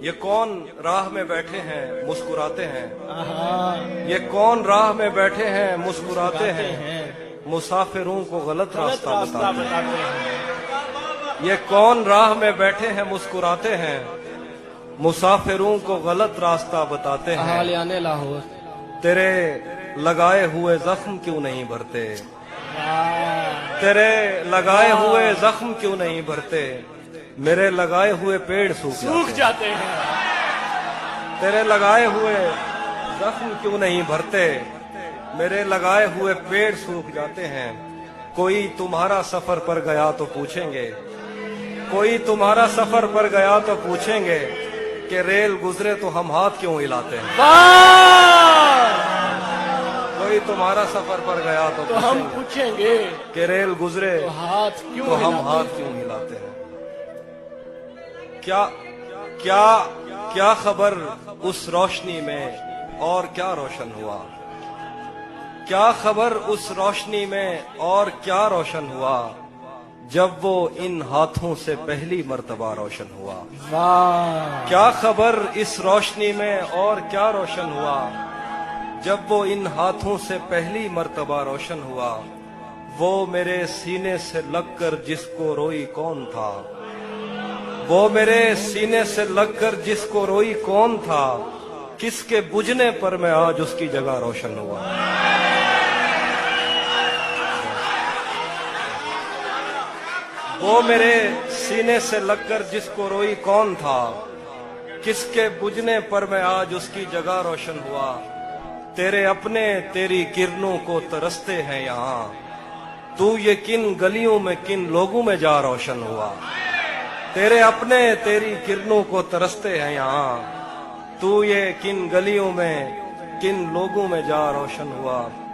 یہ کون راہ میں بیٹھے ہیں مسکراتے ہیں، یہ کون راہ میں بیٹھے ہیں مسکراتے ہیں، مسافروں کو غلط راستہ بتاتے ہیں۔ یہ کون راہ میں بیٹھے ہیں مسکراتے ہیں، مسافروں کو غلط راستہ بتاتے ہیں۔ اہالیان لاہور تیرے لگائے ہوئے زخم کیوں نہیں بھرتے، تیرے لگائے ہوئے زخم کیوں نہیں بھرتے، میرے لگائے ہوئے پیڑ سوکھ جاتے ہیں۔ تیرے لگائے ہوئے زخم کیوں نہیں بھرتے، میرے لگائے ہوئے پیڑ سوکھ جاتے ہیں۔ کوئی تمہارا سفر پر گیا تو پوچھیں گے، کوئی تمہارا سفر پر گیا تو پوچھیں گے کہ ریل گزرے تو ہم ہاتھ کیوں ہلاتے ہیں۔ کوئی تمہارا سفر پر گیا تو ہم پوچھیں گے کہ ریل گزرے تو ہاتھ کیوں تو ہم ہلاتے ہاتھ کیوں ہلاتے ہیں۔ کیا خبر اس روشنی میں اور کیا روشن ہوا، کیا خبر اس روشنی میں اور کیا روشن ہوا، جب وہ ان ہاتھوں سے پہلی مرتبہ روشن ہوا۔ واہ کیا خبر اس روشنی میں اور کیا روشن ہوا، جب وہ ان ہاتھوں سے پہلی مرتبہ روشن ہوا۔ وہ میرے سینے سے لگ کر جس کو روئی کون تھا، وہ میرے سینے سے لگ کر جس کو روئی کون تھا، کس کے بجھنے پر میں آج اس کی جگہ روشن ہوا۔ وہ میرے سینے سے لگ کر جس کو روئی کون تھا، کس کے بجھنے پر میں آج اس کی جگہ روشن ہوا۔ تیرے اپنے تیری کرنوں کو ترستے ہیں یہاں، تو یہ کن گلیوں میں کن لوگوں میں جا روشن ہوا۔ تیرے اپنے تیری کرنوں کو ترستے ہیں یہاں، تو یہ کن گلیوں میں کن لوگوں میں جا روشن ہوا۔